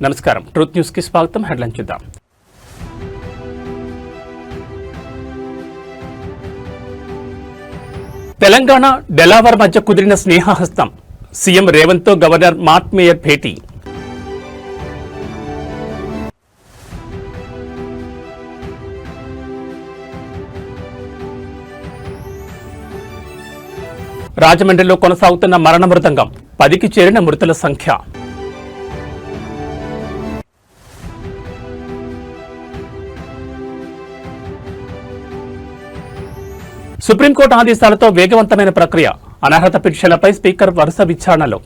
నమస్కారం. Truth news కి స్వాగతం. హెడ్లైన్ చూద్దాం. తెలంగాణ డెలావర్ మధ్య కుదిరిన స్నేహహస్తం. సీఎం రేవంత్ తో గవర్నర్ మార్క్ మేయర్ భేటీ. రాజమండ్రిలో కొనసాగుతున్న మరణ మృదంగం. 10కి చేరిన మృతుల సంఖ్య. సుప్రీంకోర్టు ఆదేశాలతో వేగవంతమైన ప్రక్రియ. అనర్హత పిటిషన్లపై స్పీకర్ వరుస విచారణలు.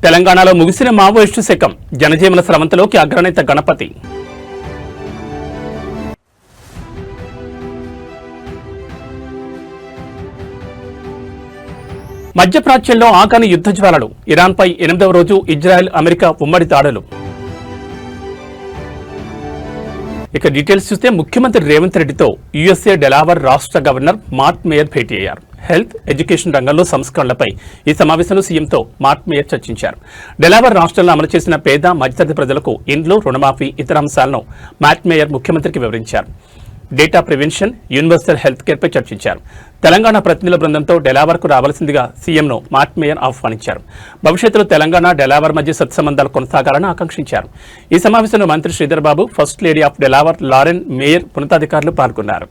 తెలంగాణలో ముగిసిన మావోయిస్టు శకం. జనజీవన స్రవంతిలోకి అగ్రనేత గణపతి. మధ్యప్రాచ్యంలో ఆకాని యుద్ధ జ్వాలలు. ఇరాన్పై 8వ రోజు ఇజ్రాయెల్ అమెరికా ఉమ్మడి దాడులు. ఇక డీటెయిల్స్ చూస్తే ముఖ్యమంత్రి రేవంత్ రెడ్డితో యుఎస్ఏ డెలావర్ రాష్ట్ర గవర్నర్ మార్క్ మేయర్ భేటీ అయ్యారు. హెల్త్, ఎడ్యుకేషన్ రంగంలో సంస్కరణలపై ఈ సమావేశంలో సీఎంతో మార్క్ మేయర్ చర్చించారు. డెలావర్ రాష్ట్రంలో అమలు చేసిన పేద మధ్యతరగతి ప్రజలకు ఇండ్లు, రుణమాఫీ, ఇతర అంశాలను మార్క్ మేయర్ ముఖ్యమంత్రికి వివరించారు. డేటా ప్రివెన్షన్, యూనివర్సల్ హెల్త్ కేర్పై చర్చించారు. తెలంగాణ ప్రతినిధుల బృందంతో డెలావర్కు రావాల్సిందిగా సీఎంను మార్క్ మేయర్ ఆహ్వానించారు. భవిష్యత్తులో తెలంగాణ డెలావర్ మధ్య సత్సంబంధాలు కొనసాగాలని ఆకాంక్షించారు. ఈ సమావేశంలో మంత్రి Sridhar Babu, first lady of Delaware Lauren Meyer, ఉన్నతాధికారులు పాల్గొన్నారు.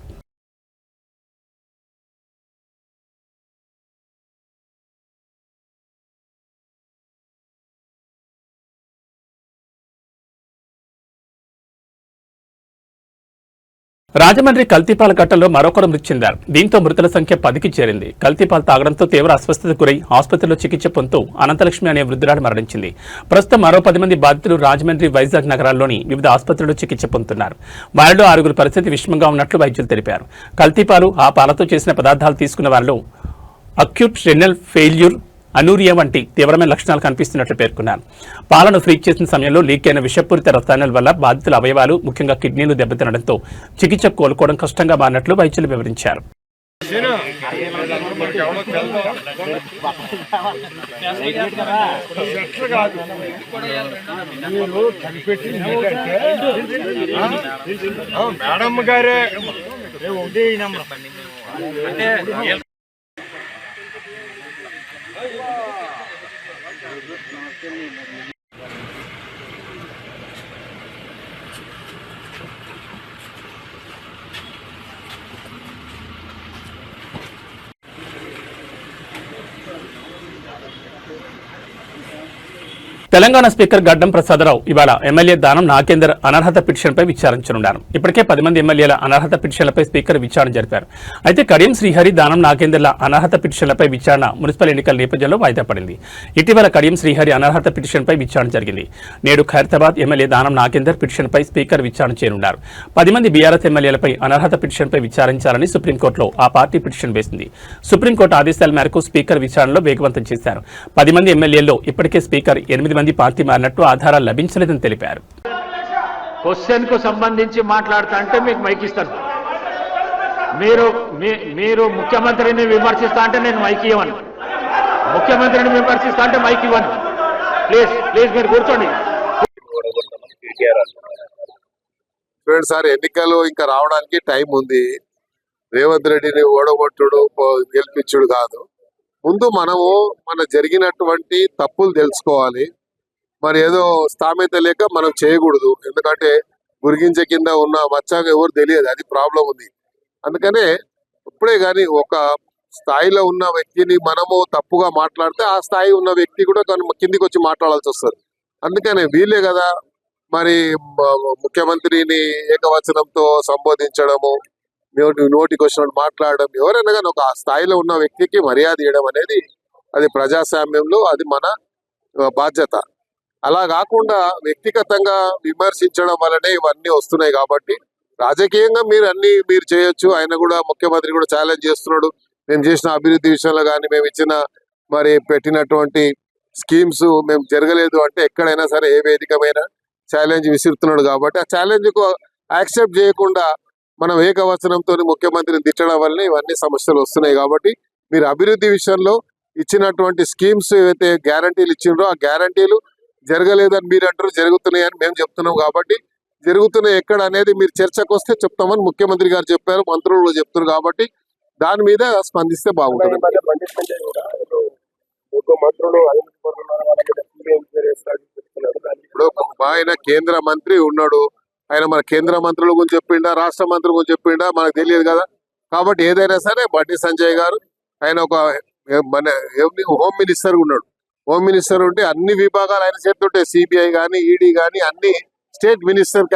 రాజమండ్రి కల్తీపాల ఘట్టంలో మరొకరు మృతి చెందారు. దీంతో మృతుల సంఖ్య 10కి చేరింది. కల్తీపాలు తాగడంతో తీవ్ర అస్వస్థతకు గురై ఆసుపత్రిలో చికిత్స పొందుతూ అనంతలక్ష్మి అనే వృద్ధురాలు మరణించింది. ప్రస్తుతం మరో 10 మంది బాధితులు రాజమండ్రి, వైజాగ్ నగరాల్లోని వివిధ ఆసుపత్రుల్లో చికిత్స పొందుతున్నారు. వారిలో 6గురి పరిస్థితి విషమంగా ఉన్నట్లు వైద్యులు తెలిపారు. కల్తీపాలు, ఆ పాలతో చేసిన పదార్థాలు తీసుకున్న వారిలో అక్యూట్ రెనల్ ఫెయిల్యూర్, అనూరియా వంటి తీవ్రమైన లక్షణాలు కనిపిస్తున్నట్లు పేర్కొన్నారు. పాలను ఫ్రీజ్ చేసిన సమయంలో లీక్ అయిన విషపూరిత రసాయనాల వల్ల బాధితుల అవయవాలు, ముఖ్యంగా కిడ్నీలు దెబ్బతినడంతో చికిత్స కోలుకోవడం కష్టంగా మారినట్లు వైద్యులు వివరించారు. తెలంగాణ స్పీకర్ గడ్డం ప్రసాదరావు ఇవాళ ఎమ్మెల్యే దానం నాగేందర్ అనర్హత పిటిషన్పై విచారించనున్నారు. ఇప్పటికే 10 మంది ఎమ్మెల్యేల అనర్హత పిటిషన్లపై స్పీకర్ విచారణ జరిపారు. అయితే కడియం శ్రీహరి, దానం నాగేందర్ల అనర్హత పిటిషన్లపై విచారణ మున్సిపల్ ఎన్నికల నేపథ్యంలో వాయిదా పడింది. ఇటీవల కడియం శ్రీహరి అనర్హత పిటిషన్పై విచారణ జరిగింది. నేడు ఖైరతాబాద్ ఎమ్మెల్యే దానం నాగేందర్ పిటిషన్పై స్పీకర్ విచారణ చేయనున్నారు. 10 మంది బీఆర్ఎస్ ఎమ్మెల్యేలపై అనర్హత పిటిషన్పై విచారించాలని సుప్రీంకోర్టులో ఆ పార్టీ పిటిషన్ వేసింది. సుప్రీంకోర్టు ఆదేశాల మేరకు స్పీకర్ విచారణలో వేగవంతం చేశారు. 10 మంది ఎమ్మెల్యేల్లో ఇప్పటికే స్పీకర్ 8 మంది పార్టీ మారినట్టు ఆధారాలు లభించలేదని తెలిపారు. క్వశ్చన్ కు సంబంధించి మాట్లాడుతా అంటే మీకు మైక్ ఇస్తాను. మీరు ముఖ్యమంత్రిని విమర్శిస్తా అంటే నేను మైక్ ఇవ్వను. ముఖ్యమంత్రిని విమర్శిస్తా అంటే మైక్ ఇవ్వను. ప్లీజ్ ప్లీజ్ మీరు కూర్చోండి. సార్, ఎన్నికలు ఇంకా రావడానికి టైం ఉంది. రేవంత్ రెడ్డిని ఓడగొట్టుడు, గెలిపించుడు కాదు. ముందు మనము మన జరిగినటువంటి తప్పులు తెలుసుకోవాలి. మరి ఏదో స్థామిత లేక మనం చేయకూడదు. ఎందుకంటే గురిగించే కింద ఉన్న మచ్చాగా ఎవరు తెలియదు, అది ప్రాబ్లం ఉంది. అందుకనే ఇప్పుడే కానీ ఒక స్థాయిలో ఉన్న వ్యక్తిని మనము తప్పుగా మాట్లాడితే ఆ స్థాయి ఉన్న వ్యక్తి కూడా కిందికి వచ్చి మాట్లాడాల్సి వస్తుంది. అందుకనే వీలే కదా మరి ముఖ్యమంత్రిని ఏకవచనంతో సంబోధించడము, నోటికి వచ్చినట్టు మాట్లాడడం, ఎవరైనా కానీ ఒక స్థాయిలో ఉన్న వ్యక్తికి మర్యాద ఇవ్వడం అనేది అది ప్రజాస్వామ్యంలో అది మన బాధ్యత. అలా కాకుండా వ్యక్తిగతంగా విమర్శించడం వల్లనే ఇవన్నీ వస్తున్నాయి. కాబట్టి రాజకీయంగా మీరు చేయొచ్చు. ఆయన కూడా, ముఖ్యమంత్రి కూడా ఛాలెంజ్ చేస్తున్నాడు. మేము చేసిన అభివృద్ధి విషయంలో కానీ, మేము ఇచ్చిన మరి పెట్టినటువంటి స్కీమ్స్ మేము జరగలేదు అంటే ఎక్కడైనా సరే ఏ వేదికమైనా ఛాలెంజ్ విసురుతున్నాడు. కాబట్టి ఆ ఛాలెంజ్ కు యాక్సెప్ట్ చేయకుండా మనం ఏకవచనంతో ముఖ్యమంత్రిని తిట్టడం వల్లనే ఇవన్నీ సమస్యలు వస్తున్నాయి. కాబట్టి మీరు అభివృద్ధి విషయంలో ఇచ్చినటువంటి స్కీమ్స్ ఏవైతే గ్యారంటీలు ఇచ్చిండ్రో ఆ గ్యారంటీలు జరగలేదని మీరు అంటారు, జరుగుతున్నాయని మేము చెప్తున్నాం. కాబట్టి జరుగుతున్నాయి ఎక్కడ అనేది మీరు చర్చకు వస్తే చెప్తామని ముఖ్యమంత్రి గారు చెప్పారు, మంత్రులు చెప్తారు. కాబట్టి దాని మీద స్పందిస్తే బాగుంటుంది. ఇప్పుడు ఆయన కేంద్ర మంత్రి ఉన్నాడు, ఆయన మన కేంద్ర మంత్రుల గురించి చెప్పిండా, రాష్ట్ర మంత్రుల గురించి చెప్పిండా మనకు తెలియదు కదా. కాబట్టి ఏదైనా సరే బండి సంజయ్ గారు ఆయన ఒక మన హోమ్ మినిస్టర్ ఉన్నాడు. హోమ్ మినిస్టర్ ఉంటే అన్ని విభాగాలు ఆయన చేస్తుంటాయి. సిబిఐ కానీ ఈడీ కానీ అన్ని స్టేట్ మినిస్టర్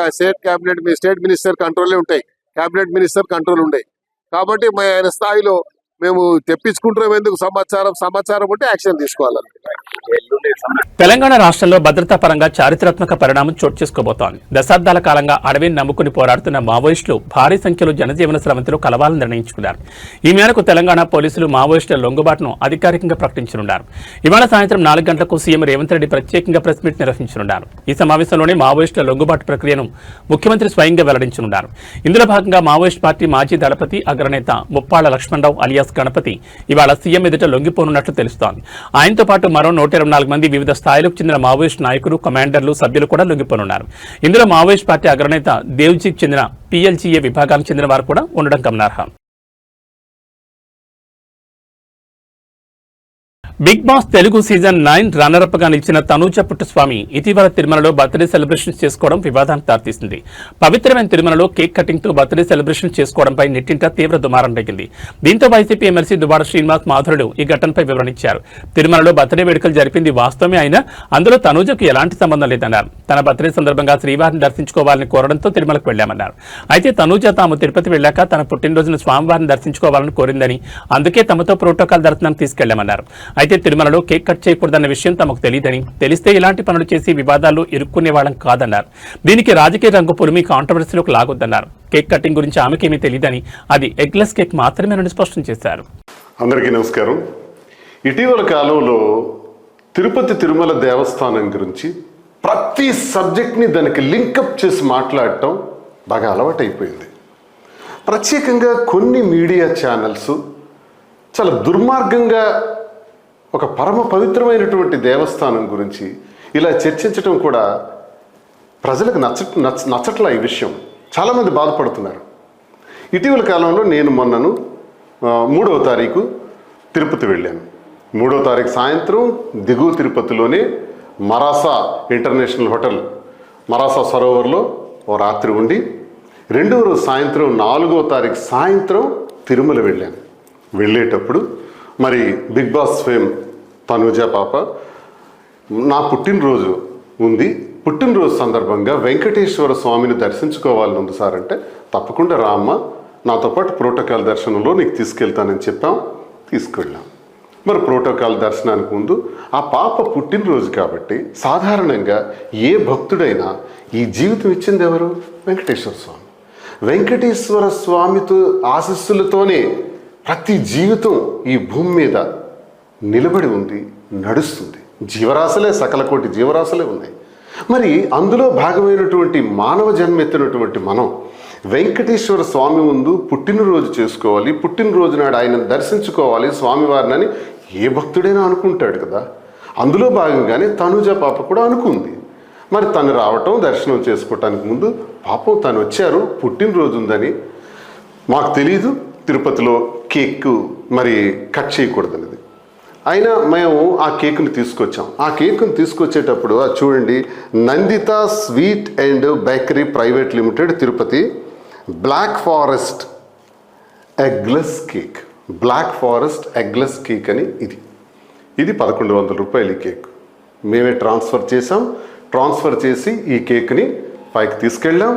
కంట్రోలే ఉంటాయి, కేబినెట్ మినిస్టర్ కంట్రోల్ ఉంటాయి. కాబట్టి ఆయన స్థాయిలో మేము తెప్పించుకుంటున్నాం. ఎందుకు సమాచారం ఉంటే యాక్షన్ తీసుకోవాలి. తెలంగాణ రాష్ట్రంలో భద్రతా పరంగా చారిత్రాత్మక పరిణామం చోటు చేసుకోబోతోంది. దశాబ్దాల కాలంగా అడవిని నమ్ముకుని పోరాడుతున్న మావోయిస్టులు భారీ సంఖ్యలో జనజీవన స్రవంతిలో కలవాలని నిర్ణయించుకున్నారు. ఈ మేరకు తెలంగాణ పోలీసులు మావోయిస్టుల లొంగుబాటును అధికారికంగా ప్రకటించనున్నారు. ఇవాళ సాయంత్రం 4 గంటలకు సీఎం రేవంత్ రెడ్డి ప్రత్యేకంగా ప్రెస్ మీట్ నిర్వహించనున్నారు. ఈ సమావేశంలోనే మావోయిస్టుల లొంగుబాటు ప్రక్రియను ముఖ్యమంత్రి స్వయంగా వెల్లడించనున్నారు. ఇందులో భాగంగా మావోయిస్ట్ పార్టీ మాజీ దళపతి అగ్రనేత ముప్పాళ్ల లక్ష్మణరావు అలియాస్ గణపతి ఇవాళ సీఎం ఎదుట లొంగిపోనున్నట్లు తెలుస్తోంది. ఆయనతో పాటు మరో 124 మంది వివిధ స్థాయిలకు చెందిన మావోయిస్ట్ నాయకులు, కమాండర్లు, సభ్యులు కూడా లొంగిపోనున్నారు. ఇందులో మావోయిస్ట్ పార్టీ అగ్రనేత దేవ్జీకి చెందిన PLGA విభాగానికి చెందిన వారు కూడా ఉండడం గమనార్హం. Big Boss Telugu season 9 runner up గా నిలిచిన తనూజ పుట్టస్వామి ఇటీవల తిరుమలలో బర్త్డే సెలబ్రేషన్స్ చేసుకోవడం వివాదానికి దారితీసింది. పవిత్రమైన తిరుమలలో కేక్ కటింగ్ తో బర్త్డే సెలబ్రేషన్ చేసుకోవడంపై నెట్టింట తీవ్ర దుమారం రేగింది. దీంతో వైసీపీ ఎమ్మెల్సీ దువ్వాడ శ్రీనివాస్ మాధురుడు ఈ ఘటనపై వివరణించారు. తిరుమలలో బర్త్డే వేడుకలు జరిపింది వాస్తవమే అయినా అందులో తనూజకు ఎలాంటి సంబంధం లేదన్నారు. తన బర్త్డే సందర్భంగా శ్రీవారిని దర్శించుకోవాలని కోరడంతో తిరుమలకు వెళ్లామన్నారు. అయితే తనూజ తాము తిరుపతి వెళ్లాక తన పుట్టినరోజున స్వామివారిని దర్శించుకోవాలని కోరిందని, అందుకే తమతో ప్రోటోకాల్ దర్శనానికి తీసుకెళ్లామన్నారు. అయితే తిరుమలలో కేక్ కట్ చేయకూడదన్న విషయం తమకు తెలియదని, తెలిస్తే ఇలాంటి పనులు చేసి వివాదాల్లో ఇరుక్కునే వాళ్ళం కాదన్నారు. దీనికి రాజకీయ రంగు పులిమి కాంట్రవర్సీలోకి లాగొద్దన్నారు. కేక్ కటింగ్ గురించి ఆమెకేమీ తెలియదని, అది ఎగ్లెస్ కేక్ మాత్రమేనని స్పష్టం చేశారు. అందరికీ నమస్కారం. ఇటీవల కాలంలో తిరుపతి తిరుమల దేవస్థానం గురించి ప్రతి సబ్జెక్ట్ని దానికి లింకప్ చేసి మాట్లాడటం బాగా అలవాటైపోయింది. ప్రత్యేకంగా కొన్ని మీడియా ఛానల్స్ చాలా దుర్మార్గంగా ఒక పరమ పవిత్రమైనటువంటి దేవస్థానం గురించి ఇలా చర్చించడం కూడా ప్రజలకు నచ్చట్లా. ఈ విషయం చాలామంది బాధపడుతున్నారు. ఇటీవల కాలంలో నేను మొన్నను 3వ తారీఖు తిరుపతి వెళ్ళాను. 3వ తారీఖు సాయంత్రం దిగువ తిరుపతిలోనే మరాసా ఇంటర్నేషనల్ హోటల్ మరాసా సరోవర్లో ఓ రాత్రి ఉండి 2వ రోజు సాయంత్రం 4వ తారీఖు సాయంత్రం తిరుమల వెళ్ళాను. వెళ్ళేటప్పుడు మరి బిగ్ బాస్ ఫేమ్ తనూజ పాప నా పుట్టినరోజు ఉంది, పుట్టినరోజు సందర్భంగా వెంకటేశ్వర స్వామిని దర్శించుకోవాలని ఉంది సార్ అంటే, తప్పకుండా రామ్మ, నాతో పాటు ప్రోటోకాల్ దర్శనంలో నీకు తీసుకెళ్తానని చెప్పాం. తీసుకెళ్ళాం. మరి ప్రోటోకాల్ దర్శనానికి ముందు ఆ పాప పుట్టినరోజు కాబట్టి సాధారణంగా ఏ భక్తుడైనా ఈ జీవితం ఇచ్చింది ఎవరు? వెంకటేశ్వర స్వామి. వెంకటేశ్వర స్వామితో ఆశీస్సులతోనే ప్రతి జీవితం ఈ భూమి మీద నిలబడి ఉంది, నడుస్తుంది. జీవరాశులే, సకల కోటి జీవరాశులే ఉన్నాయి. మరి అందులో భాగమైనటువంటి మానవ జన్మెత్తినటువంటి మనం వెంకటేశ్వర స్వామి ముందు పుట్టినరోజు చేసుకోవాలి, పుట్టినరోజు నాడు ఆయన దర్శించుకోవాలి స్వామివారిని అని ఏ భక్తుడైనా అనుకుంటాడు కదా. అందులో భాగంగానే తనూజ పాప కూడా అనుకుంది. మరి తను రావటం, దర్శనం చేసుకోవటానికి ముందు పాపం తను వచ్చారు, పుట్టినరోజు ఉందని మాకు తెలీదు. తిరుపతిలో కేక్ మరి కట్ చేయకూడదన్నది. అయినా మేము ఆ కేకుని తీసుకొచ్చాం. ఆ కేకుని తీసుకొచ్చేటప్పుడు అది చూడండి, Nanditha sweet and bakery private limited Tirupati black forest eggless cake, black forest eggless cake అని ఇది 1100 రూపాయలు ఈ కేక్. మేమే ట్రాన్స్ఫర్ చేసాం. ట్రాన్స్ఫర్ చేసి ఈ కేక్ని పైకి తీసుకెళ్ళాం.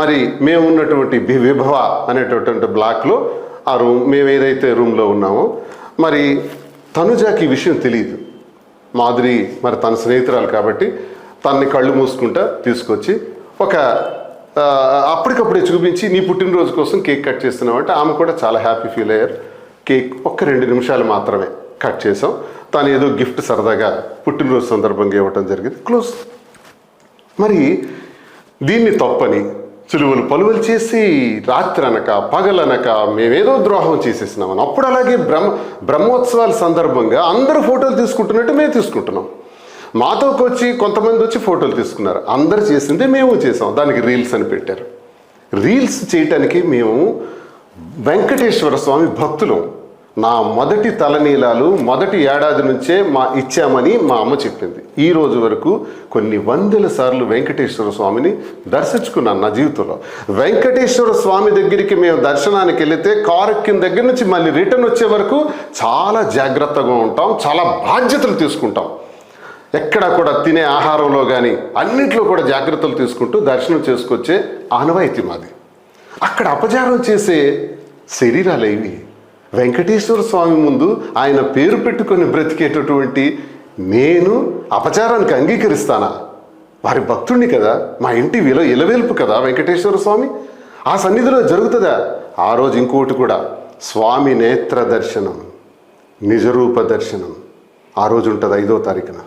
మరి మేము ఉన్నటువంటి విభవ అనేటటువంటి బ్లాక్లో ఆ రూమ్, మేము ఏదైతే రూమ్లో ఉన్నామో, మరి తనుజాకి ఈ విషయం తెలియదు. మాధురి మరి తన స్నేహితురాలు కాబట్టి తనని కళ్ళు మూసుకుంటా తీసుకొచ్చి ఒక అప్పటికప్పుడే చూపించి నీ పుట్టినరోజు కోసం కేక్ కట్ చేస్తున్నావు అంటే ఆమె కూడా చాలా హ్యాపీ ఫీల్ అయ్యారు. కేక్ ఒక్క 2 నిమిషాలు మాత్రమే కట్ చేసాం. తను ఏదో గిఫ్ట్ సరదాగా పుట్టినరోజు సందర్భంగా ఇవ్వటం జరిగింది. క్లోజ్. మరి దీన్ని తప్పని సులువులు పలువులు చేసి రాత్రి అనక పగలనక మేమేదో ద్రోహం చేసేసినామని. అప్పుడు అలాగే బ్రహ్మోత్సవాల సందర్భంగా అందరూ ఫోటోలు తీసుకుంటున్నట్టు మేము తీసుకుంటున్నాం. మాతోకి వచ్చి కొంతమంది వచ్చి ఫోటోలు తీసుకున్నారు. అందరు చేసిందే మేము చేసాం. దానికి రీల్స్ అని పెట్టారు. రీల్స్ చేయటానికి మేము వెంకటేశ్వర స్వామి భక్తులు. నా మొదటి తలనీలాలు మొదటి ఏడాది నుంచే ఇచ్చామని మా అమ్మ చెప్పింది. ఈ రోజు వరకు కొన్ని వందల సార్లు వెంకటేశ్వర స్వామిని దర్శించుకున్నాను నా జీవితంలో. వెంకటేశ్వర స్వామి దగ్గరికి మేము దర్శనానికి వెళితే కారు ఎక్కిన దగ్గర నుంచి మళ్ళీ రిటర్న్ వచ్చే వరకు చాలా జాగ్రత్తగా ఉంటాం, చాలా బాధ్యతలు తీసుకుంటాం. ఎక్కడ కూడా తినే ఆహారంలో కానీ అన్నింటిలో కూడా జాగ్రత్తలు తీసుకుంటూ దర్శనం చేసుకొచ్చే ఆనవాయితీ మాది. అక్కడ అపచారం చేసే శరీరాలు ఇవి. వెంకటేశ్వర స్వామి ముందు ఆయన పేరు పెట్టుకొని బ్రతికేటటువంటి నేను అపచారానికి అంగీకరిస్తానా? వారి భక్తుడిని కదా, మా ఇంటి ఇలవేల్పు కదా వెంకటేశ్వర స్వామి. ఆ సన్నిధిలో జరుగుతుందా? ఆ రోజు ఇంకోటి కూడా, స్వామి నేత్ర దర్శనం, నిజరూప దర్శనం ఆ రోజు ఉంటుంది 5వ తారీఖున.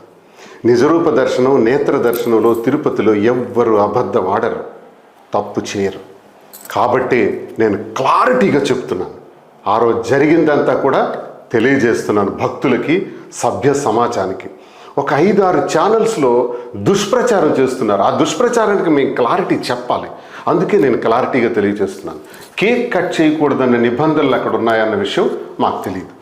నిజరూప దర్శనం, నేత్ర దర్శనంలో తిరుపతిలో ఎవ్వరు అబద్ధం ఆడరు, తప్పు చేయరు. కాబట్టి నేను క్లారిటీగా చెప్తున్నాను. ఆ రోజు జరిగిందంతా కూడా తెలియజేస్తున్నాను భక్తులకి, సభ్య సమాజానికి. ఒక 5-6 ఛానల్స్లో దుష్ప్రచారం చేస్తున్నారు. ఆ దుష్ప్రచారానికి మేము క్లారిటీ చెప్పాలి. అందుకే నేను క్లారిటీగా తెలియజేస్తున్నాను. కేక్ కట్ చేయకూడదన్న నిబంధనలు అక్కడ ఉన్నాయన్న విషయం మాకు తెలియదు.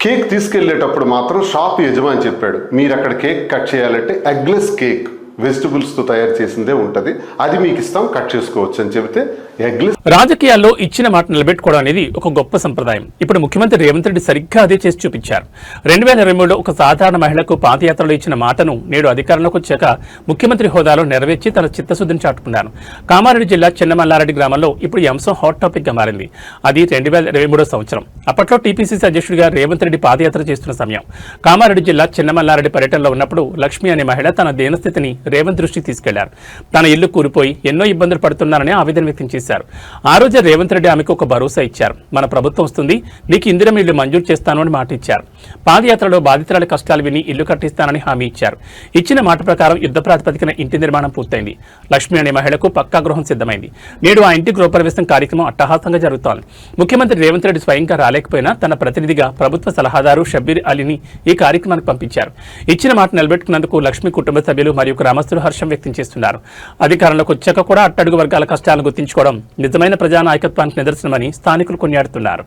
కేక్ తీసుకెళ్లేటప్పుడు మాత్రం షాప్ యజమాని చెప్పాడు, మీరు అక్కడ కేక్ కట్ చేయాలంటే ఎగ్లెస్ కేక్ వెజిటబుల్స్తో తయారు చేసిందే ఉంటుంది, అది మీకు ఇస్తాం, కట్ చేసుకోవచ్చు అని చెబితే ఎగ్లెస్. రాజకీయాల్లో ఇచ్చిన మాట నిలబెట్టుకోవడం అనేది ఒక గొప్ప సంప్రదాయం. ఇప్పుడు ముఖ్యమంత్రి రేవంత్ రెడ్డి సరిగ్గా అదే చేసి చూపించారు. 2023లో ఒక సాధారణ మహిళకు పాదయాత్రలో ఇచ్చిన మాటను నేడు అధికారంలోకి వచ్చాక ముఖ్యమంత్రి హోదాలో నెరవేర్చి తన చిత్తశుద్ధిని చాటుకున్నారు. కామారెడ్డి జిల్లా చిన్నమల్లారెడ్డి గ్రామంలో ఇప్పుడు ఈ అంశం హాట్ టాపిక్ గా మారింది. అది 2023 సంవత్సరం. అప్పట్లో టీపీసీసీ అధ్యక్షుడిగా రేవంత్ రెడ్డి పాదయాత్ర చేస్తున్న సమయం. కామారెడ్డి జిల్లా చిన్నమల్లారెడ్డి పర్యటనలో ఉన్నప్పుడు లక్ష్మి అనే మహిళ తన దీనస్థితిని రేవంత్ దృష్టికి తీసుకెళ్లారు. తన ఇల్లు కూలిపోయి ఎన్నో ఇబ్బందులు పడుతున్నారని ఆవేదన వ్యక్తం చేశారు. ఆ రోజే రేవంత్ రెడ్డి ఆమెకు ఒక భరోసా ఇచ్చారు. మన ప్రభుత్వం వస్తుంది, నీకు ఇందిరం ఇల్లు మంజూరు చేస్తాను అని మాట ఇచ్చారు. పాదయాత్రలో బాధితురాల కష్టాలు విని ఇల్లు కట్టిస్తానని హామీ ఇచ్చారు. ఇచ్చిన మాట ప్రకారం యుద్ధ ప్రాతిపదికన ఇంటి నిర్మాణం పూర్తయింది. లక్ష్మి అనే మహిళకు పక్కా గృహం సిద్ధమైంది. నేడు ఆ ఇంటి గృహప్రవేశం కార్యక్రమం అట్టహాసంగా జరుగుతోంది. ముఖ్యమంత్రి రేవంత్ రెడ్డి స్వయంగా రాలేకపోయినా తన ప్రతినిధిగా ప్రభుత్వ సలహాదారు షబ్బీర్ అలీని ఈ కార్యక్రమానికి పంపించారు. ఇచ్చిన మాట నిలబెట్టుకున్నందుకు లక్ష్మి కుటుంబ సభ్యులు మరియు గ్రామస్తులు హర్షం వ్యక్తం చేస్తున్నారు. అధికారంలోకి వచ్చాక కూడా అట్టడుగు వర్గాల కష్టాలను గుర్తించుకోవడం నిజమైన ప్రజానాయకత్వానికి నిదర్శనమని స్థానికులు కొనియాడుతున్నారు.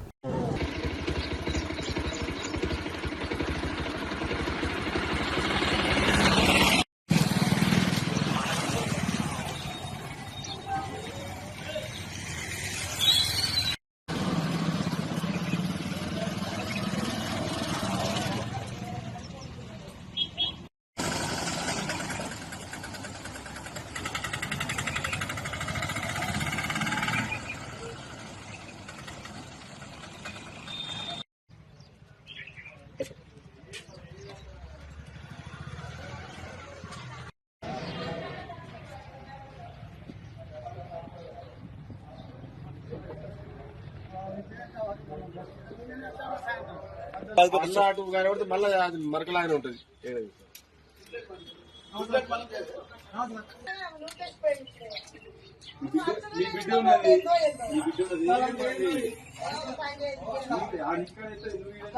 మళ్ళీ మరకలాగానే ఉంటుంది. మీ బిడ్డ ఉన్నది, మీ బిడ్డ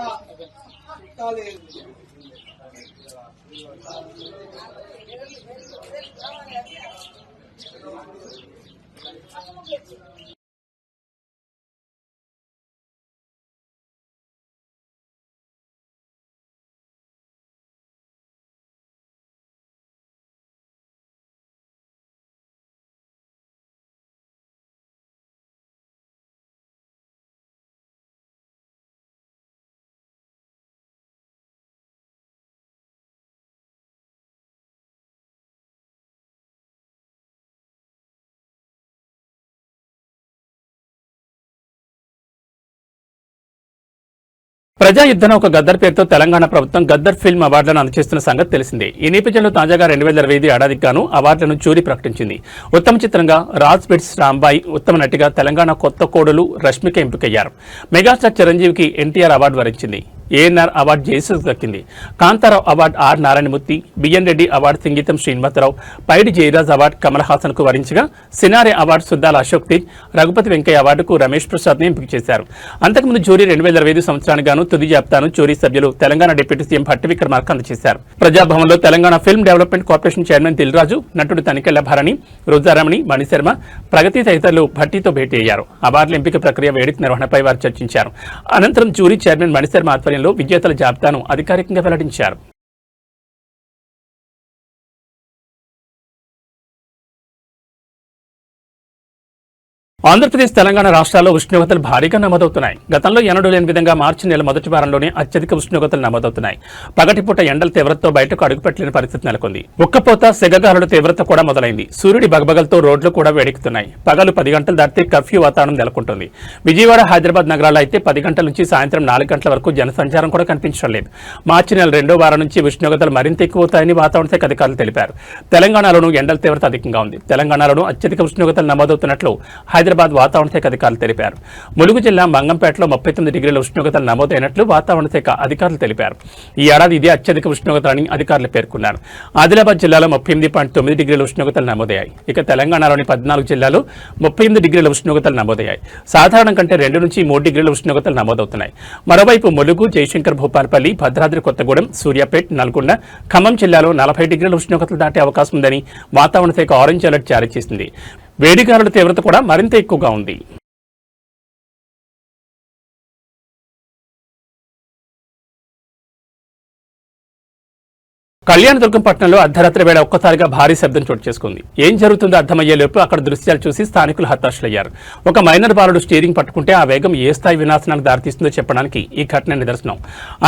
ప్రజా యుద్ధన ఒక గద్దర్ పేరుతో తెలంగాణ ప్రభుత్వం గద్దర్ ఫిల్మ్ అవార్డులను అందజేస్తున్న సంగతి తెలిసిందే. ఈ నేపథ్యంలో తాజాగా 2025 ఏడాదికి గాను అవార్డులను జ్యూరీ ప్రకటించింది. ఉత్తమ చిత్రంగా రాజ్ బిట్స్ రాంబాయి, ఉత్తమ నటిగా తెలంగాణ కొత్త కోడలు రష్మిక ఎంపికయ్యారు. మెగాస్టార్ చిరంజీవికి ఎన్టీఆర్ అవార్డు వరించింది. ఏఎన్ఆర్ అవార్డు జయసుకు దక్కింది. Kantharao award R Narayanamurthy, BN Reddy award Singeetham Srinivasarao, Paidi Jayaraj award Kamal Haasan కు వరించగా సినారే అవార్డు సుద్దాల అశోక్ తేజ్, రఘుపతి వెంకయ్య అవార్డుకు రమేష్ ప్రసాద్ ని ఎంపిక చేశారు. అంతకుముందు జ్యూరీ 2025 సంవత్సరానికి గాను తుది జాబితాను జ్యూరీ సభ్యులు తెలంగాణ డిప్యూటీ సీఎం భట్టి విక్రమార్క అందజేశారు. ప్రజాభవన్లో Telangana film development corporation chairman Dil Raju, నటుడు తనికెళ్ల భరణి, రోజారమణి, మణిశర్మ, ప్రగతి తదితరులు భట్టితో భేటీ అయ్యారు. అవార్డుల ఎంపిక ప్రక్రియ, వేడుక నిర్వహణపై వారు చర్చించారు. అనంతరం జ్యూరీ చైర్మన్ మణిశర్మ ఆధ్వర్యంలో విజేతల జాబితాను అధికారికంగా వెల్లడించారు. ఆంధ్రప్రదేశ్, తెలంగాణ రాష్ట్రాల్లో ఉష్ణోగ్రతలు భారీగా నమోదవుతున్నాయి. గతంలో ఎన్నడూ లేని విధంగా మార్చి నెల మొదటి వారంలోనే అత్యధిక ఉష్ణోగ్రతలు నమోదవుతున్నాయి. పగటిపూట ఎండల తీవ్రతతో బయటకు అడుగుపెట్టలేని పరిస్థితి నెలకొంది. ఉక్కపోత, సెగగాలుల తీవ్రత కూడా మొదలైంది. సూర్యుడి బగబగలతో రోడ్లు కూడా వేడెక్కుతున్నాయి. పగలు 10 గంటలు దాటితే కర్ఫ్యూ వాతావరణం నెలకొంటుంది. విజయవాడ, హైదరాబాద్ నగరాల్లో అయితే 10 గంటల నుంచి సాయంత్రం 4 గంటల వరకు జనసంచారం కూడా కనిపించడం లేదు. మార్చి నెల 2వ వారం నుంచి ఉష్ణోగ్రతలు మరింత ఎక్కువవుతాయని వాతావరణ శాఖ అధికారులు తెలిపారు. తెలంగాణలోనూ ఎండల తీవ్రత అధికంగా ఉంది. తెలంగాణలోనూ అత్యధిక ఉష్ణోగ్రతలు నమోదవుతున్నట్లు హైదరాబాద్ వాతావరణ శాఖ అధికారులు తెలిపారు. ములుగు జిల్లా మంగంపేటలో 39 డిగ్రీల ఉష్ణోగ్రతలు నమోదైనట్లు వాతావరణ శాఖ అధికారులు తెలిపారు. ఈ ఏడాది ఇదే అత్యధిక ఉష్ణోగ్రతలని అధికారులు పేర్కొన్నారు. ఆదిలాబాద్ జిల్లాలో 38.9 డిగ్రీల ఉష్ణోగ్రతలు నమోదయ్యాయి. ఇక తెలంగాణలోని 14 జిల్లాలు 38 డిగ్రీల ఉష్ణోగ్రతలు నమోదయ్యాయి. సాధారణం కంటే 2 నుంచి 3 డిగ్రీల ఉష్ణోగ్రతలు నమోదవుతున్నాయి. మరోవైపు ములుగు, జయశంకర్ భూపాలపల్లి, భద్రాద్రి కొత్తగూడెం, సూర్యాపేట్, నల్గొండ, ఖమ్మం జిల్లాలో 40 డిగ్రీల ఉష్ణోగ్రతలు దాటే అవకాశం ఉందని వాతావరణ శాఖ ఆరెంజ్ అలర్ట్ జారీ చేసింది. వేడిగాలుల తీవ్రత కూడా మరింత ఎక్కువగా ఉంది. కళ్యాణదుర్గం పట్టణంలో అర్ధరాత్రి వేళ ఒక్కసారిగా భారీ శబ్దం చోటు చేసుకుంది. ఏం జరుగుతుందో అర్థమయ్యేలోపు అక్కడ దృశ్యాలు చూసి స్థానికులు హతాశులయ్యారు. ఒక మైనర్ బాలుడు స్టీరింగ్ పట్టుకుంటే ఆ వేగం ఏ స్థాయి వినాశనానికి దారితీస్తుందో చెప్పడానికి ఈ ఘటన నిదర్శనం.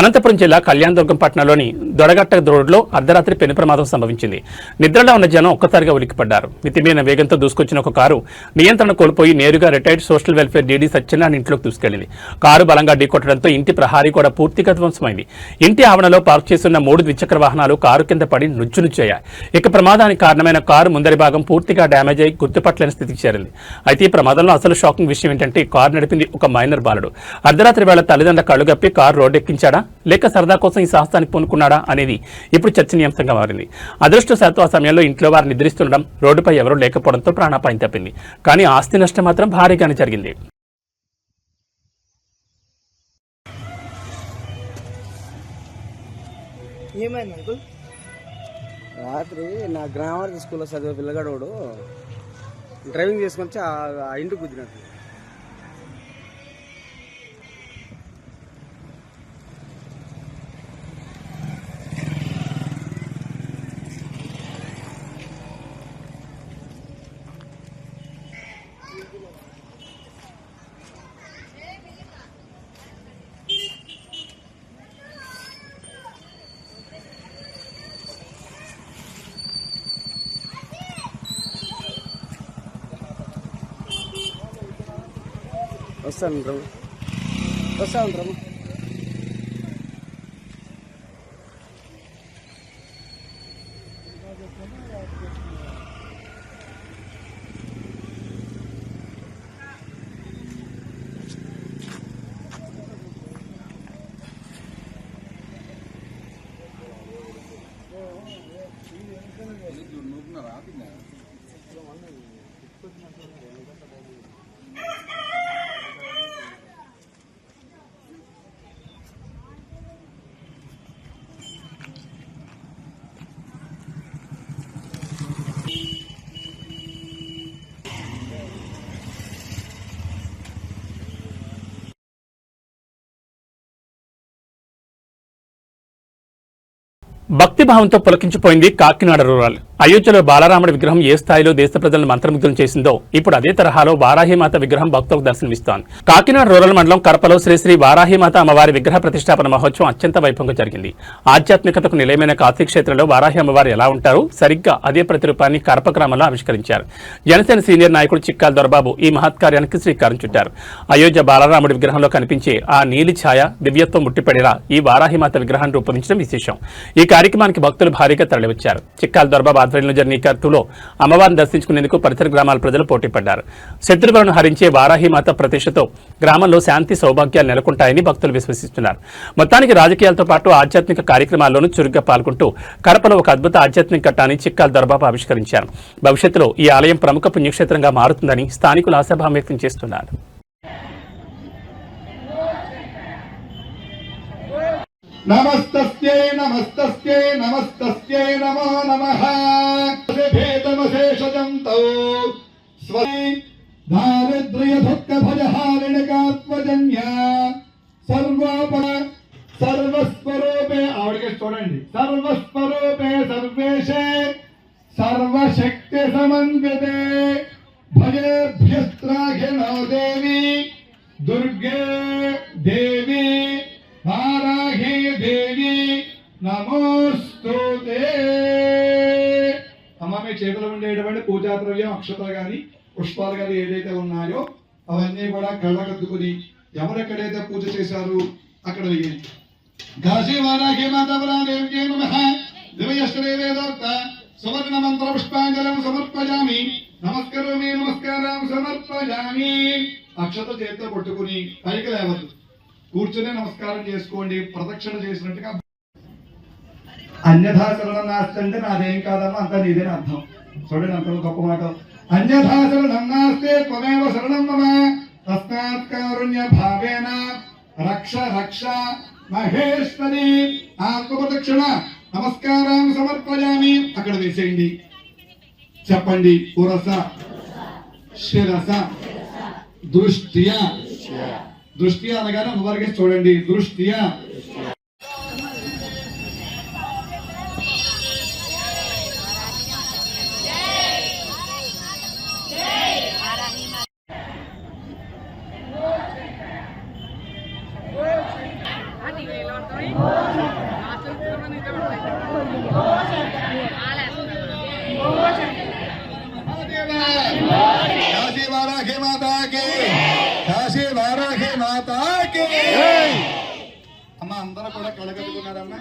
అనంతపురం జిల్లా కళ్యాణదుర్గం పట్టణంలోని దొడగట్ట రోడ్లో అర్ధరాత్రి పెను ప్రమాదం సంభవించింది. నిద్రలో ఉన్న జనం ఒక్కసారిగా ఉలిక్కిపడ్డారు. మితిమీరిన వేగంతో దూసుకొచ్చిన ఒక కారు నియంత్రణ కోల్పోయి నేరుగా retired social welfare DD Satyanarayana ఇంట్లోకి దూసుకెళ్లింది. కారు బలంగా ఢీకొట్టడంతో ఇంటి ప్రహారీ కూడా పూర్తిగా ధ్వంసమైంది. ఇంటి ఆవరణలో పార్క్ చేస్తున్న 3 ద్విచక్ర వాహనాలు కారు కింద పడి నుచ్చునుచ్చయ్యాయి. ఇక ప్రమాదానికి కారణమైన కారు ముందరి భాగం పూర్తిగా డ్యామేజ్ అయి గుర్తుపట్టలేని స్థితికి చేరింది. అయితే ఈ ప్రమాదంలో అసలు షాకింగ్ విషయం ఏంటంటే కారు నడిపింది ఒక మైనర్ బాలుడు. అర్ధరాత్రి వేళ తల్లిదండ్రుల కళ్ళుగప్పి కారు రోడ్డెక్కించాడా లేక సరదా కోసం ఈ సాహసాన్ని పూనుకున్నాడా అనేది ఇప్పుడు చర్చనీయాంశంగా మారింది. అదృష్టశాత్తు ఆ సమయంలో ఇంట్లో వారు నిద్రిస్తుండడం, రోడ్డుపై ఎవరూ లేకపోవడంతో ప్రాణాపాయం తప్పింది. కానీ ఆస్తి నష్టం మాత్రం భారీగానే జరిగింది. ఏమైంది అంకుల్? రాత్రి నా గ్రామార్ స్కూల్లో చదివే పిల్లగాడు డ్రైవింగ్ చేసుకొని ఆ ఇంటికి కుదిరినట్టు. వస్తాను రమ్మ. భక్తిభావంతో పులకించిపోయింది కాకినాడ రూరల్. అయోధ్యలో బాలరాముడి విగ్రహం ఏ స్థాయిలో దేశ ప్రజలను మంత్రముగ్ధులు చేసిందో ఇప్పుడు అదే తరహాలో వారాహిమాత విగ్రహం భక్తులకు దర్శనమిస్తోంది. కాకినాడ రూరల్ మండలం కరపలో శ్రీ వారాహిమాత అమ్మవారి విగ్రహ ప్రతిష్టాపన మహోత్సవం అత్యంత వైభవంగా జరిగింది. ఆధ్యాత్మికతకు నిలయమైన కాశీక్షేత్రంలో వారాహి అమ్మవారు ఎలా ఉంటారో సరిగ్గా అదే ప్రతిరూపాన్ని కరప గ్రామంలో ఆవిష్కరించారు. జనసేన సీనియర్ నాయకుడు చిక్కాల దొరబాబు ఈ మహత్కార్యానికి శ్రీకారం చుట్టారు. అయోధ్య బాలరాముడి విగ్రహంలో కనిపించే ఆ నీలి ఛాయ దివ్యత్వం ముట్టిపడేలా ఈ వారాహిమాత విగ్రహాన్ని రూపొందించడం విశేషం. ఈ కార్యక్రమానికి భక్తులు భారీగా తరలివచ్చారు. చిక్కాల దొరబాబు ఆధ్వర్యంలో జరిగిన ఈ కర్తూలో అమ్మవారిని దర్శించుకునేందుకు పరిసర గ్రామాల ప్రజలు పోటీపడ్డారు. శత్రువులను హరించే వారాహిమాత ప్రతిష్టతో గ్రామంలో శాంతి సౌభాగ్యాలు నెలకొంటాయని భక్తులు విశ్వసిస్తున్నారు. మొత్తానికి రాజకీయాలతో పాటు ఆధ్యాత్మిక కార్యక్రమాల్లోనూ చురుగ్గా పాల్గొంటూ కడపలో ఒక అద్భుత ఆధ్యాత్మిక ఘట్టాన్ని చిక్కాల దొరబాబు ఆవిష్కరించారు. భవిష్యత్తులో ఈ ఆలయం ప్రముఖ పుణ్యక్షేత్రంగా మారుతుందని స్థానికులు ఆశాభావం వ్యక్తం చేస్తున్నారు. నమస్తస్యై నమస్తస్యై నమస్తస్యై నమో నమః భేదమశేషజంతో స్వై దారిద్ర్య దుఃఖ భయహారిణకాత్మజన్య సర్వస్వరూపే ఆవిడకి చూడండి సర్వస్వరూపే సర్వేశే సర్వశక్తి సమన్వితే భయేభ్యస్త్రాఘినో దేవి దుర్గే దేవి వారాహి దేవి నమోస్తుతే. అమ్మ మీ చేతిలో ఉండేటువంటి పూజా ద్రవ్యం అక్షతలు కానీ పుష్పాలు కానీ ఏదైతే ఉన్నాయో అవన్నీ కూడా కళ్ళకద్దుకుని ఎవరెక్కడైతే పూజ చేశారు అక్కడ వెయ్యండి. కాశీ వారాహి మాతాదేవ్యై నమః దివ్యశ్రీ వేదోక్త సువర్ణ మంత్ర పుష్పాంజలం సమర్పయామి. నమస్కరోమి నమస్కారం సమర్పయామి. అక్షత చేతితో పట్టుకుని పైకి లేవద్దు, కూర్చునే నమస్కారం చేసుకోండి. ప్రదక్షిణ చేసినట్టుగా అన్యథా శరణం నాస్తి అంటే నాదేం కాదమ్మా అంతా నీదేని అర్థం. చూడండి అంత గొప్ప మాట. అన్యథా శరణం నాస్తే త్వమేవ శరణం మమ తస్మాత్ కారుణ్య భావేన రక్ష రక్ష మహేశ్వరి. ఆత్మప్రదక్షిణ నమస్కారం సమర్పయామి. అక్కడ వేసేయండి. చెప్పండి పురస శిరస దృష్ట్యా. దృష్ట్యా అనగానే అమ్మవారికి చూడండి దృష్ట్యా. కాశీ వారాహి మాతాకి కాశీ వారాహి మాతాకి. అమ్మ అందరూ కూడా కళగట్టుకున్నారమ్మా.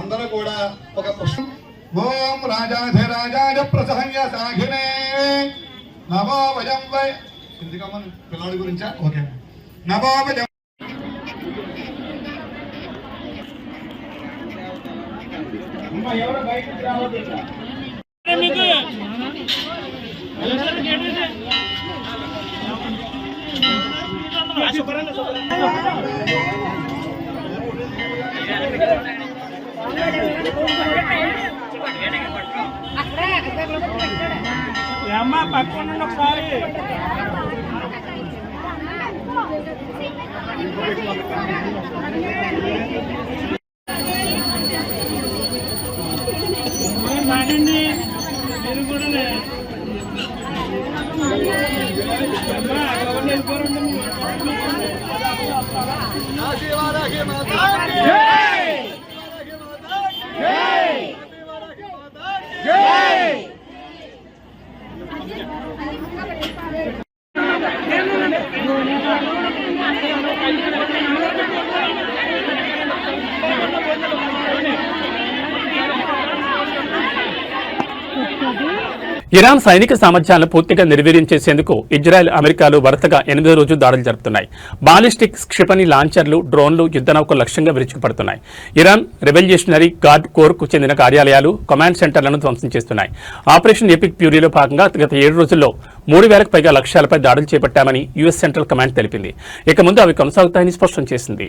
అందరూ కూడా ఒక పుష్పం. ఓం రాజాధిరాజాయ ప్రసహన్య సాఘినే నమో వజం వై. ఎందుకమ్మ పిల్లాడి గురించా? ఓకే. నమో వజం ఎవరు బయటకు రావద్దు. అమ్మ పక్కన ఒకసారి మాడండి మీరు కూడా ఇరాన్ సైనిక సామర్థ్యాలను పూర్తిగా నిర్వీర్యం చేసేందుకు ఇజ్రాయెల్, అమెరికాలు వరుసగా 8వ రోజు దాడులు జరుపుతున్నాయి. బాలిస్టిక్ క్షిపణి లాంచర్లు, డ్రోన్లు యుద్ధనౌకలు లక్ష్యంగా విరుచుకుపడుతున్నాయి. ఇరాన్ రెవల్యూషనరీ గార్డ్ కోర్కు చెందిన కార్యాలయాలు, కమాండ్ సెంటర్లను ధ్వంసం చేస్తున్నాయి. ఆపరేషన్ ఎపిక్ ప్యూరీలో భాగంగా గత 7 రోజుల్లో 3000కు పైగా లక్ష్యాలపై దాడులు చేపట్టామని యుఎస్ సెంట్రల్ కమాండ్ తెలిపింది. ఇక ముందు అవి కొనసాగుతాయని స్పష్టం చేసింది.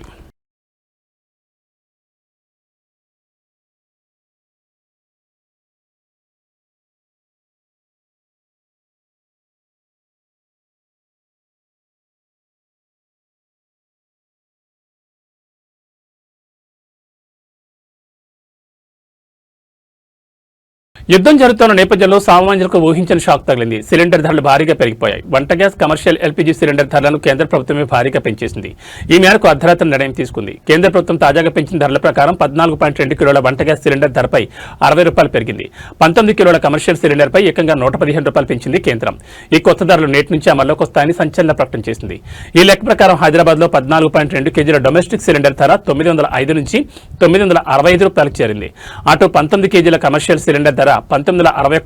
యుద్ధం జరుగుతున్న నేపథ్యంలో సామాన్యులకు ఊహించని షాక్ తగిలింది. సిలిండర్ ధరలు భారీగా పెరిగిపోయాయి. వంట గ్యాస్, కమర్షియల్ ఎల్పీజీ సిలిండర్ ధరలను కేంద్ర ప్రభుత్వమే భారీగా పెంచేసింది. ఈ మేరకు అర్ధరాత్రి నిర్ణయం తీసుకుంది. కేంద్ర ప్రభుత్వం తాజాగా పెంచిన ధరల ప్రకారం 14.2 కిలోల వంట గ్యాస్ సిలిండర్ ధరపై 60 రూపాయలు పెరిగింది. 19 కిలోల కమర్షియల్ సిలిండర్పై ఏకంగా 115 రూపాయలు పెంచింది కేంద్రం. ఈ కొత్త ధరలు నేటి నుంచి అమల్లోకి వస్తాయని సంచలన ప్రకటన చేసింది. ఈ లెక్క ప్రకారం హైదరాబాద్లో 14.2 కేజీల డొమెస్టిక్ సిలిండర్ ధర 905 నుంచి 965 రూపాయలకు చేరింది. అటు 19 కేజీల కమర్షియల్ సిలిండర్ ధర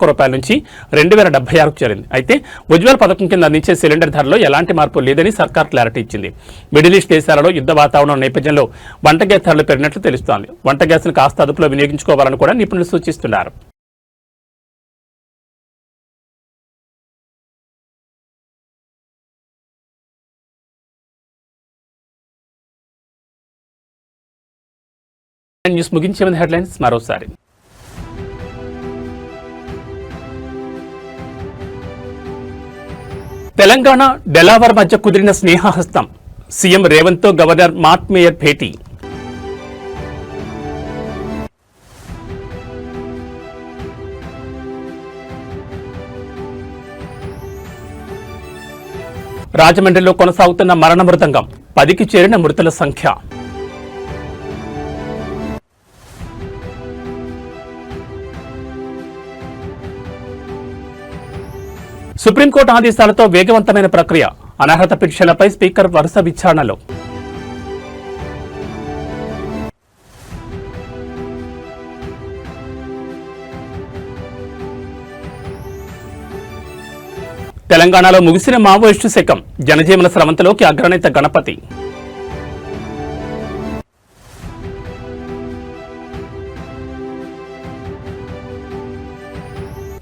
రూపాయల నుంచి 2076కు చేరింది. అయితే ఉజ్వల్ పథకం కింద అందించే సిలిండర్ ధరలో ఎలాంటి మార్పు లేదని సర్కార్ క్లారిటీ ఇచ్చింది. మిడిల్ ఈస్ట్ దేశాలలో యుద్ధ వాతావరణం నేపథ్యంలో వంట గ్యాస్ ధరలు పెరిగినట్లు తెలుస్తోంది. వంట గ్యాస్ను కాస్త అదుపులో వినియోగించుకోవాలని కూడా నిపుణులు సూచిస్తున్నారు. న్యూస్ ముగించే ముందు హెడ్లైన్స్ మరోసారి. తెలంగాణ డెలావర్ మధ్య కుదిరిన స్నేహహస్తం. సీఎం రేవంత్తో గవర్నర్ మార్ట్ మేయర్ భేటీ. రాజమండ్రిలో కొనసాగుతున్న మరణ మృదంగం. 10కి చేరిన మృతుల సంఖ్య. సుప్రీంకోర్టు ఆదేశాలతో వేగవంతమైన ప్రక్రియ. అనర్హత పిటిషన్లపై స్పీకర్ వరుస విచారణలో. తెలంగాణలో ముగిసిన మావోయిస్టు శకం. జనజీవన స్రవంతిలోకి అగ్రనేత గణపతి.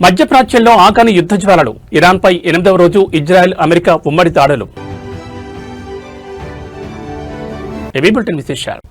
మధ్యప్రాచ్యంలో ఆగాని యుద్ధ జ్వాలలు. ఇరాన్పై 8వ రోజు ఇజ్రాయెల్ అమెరికా ఉమ్మడి దాడులు. ఏబీ బులెటిన్ విశేషాలు.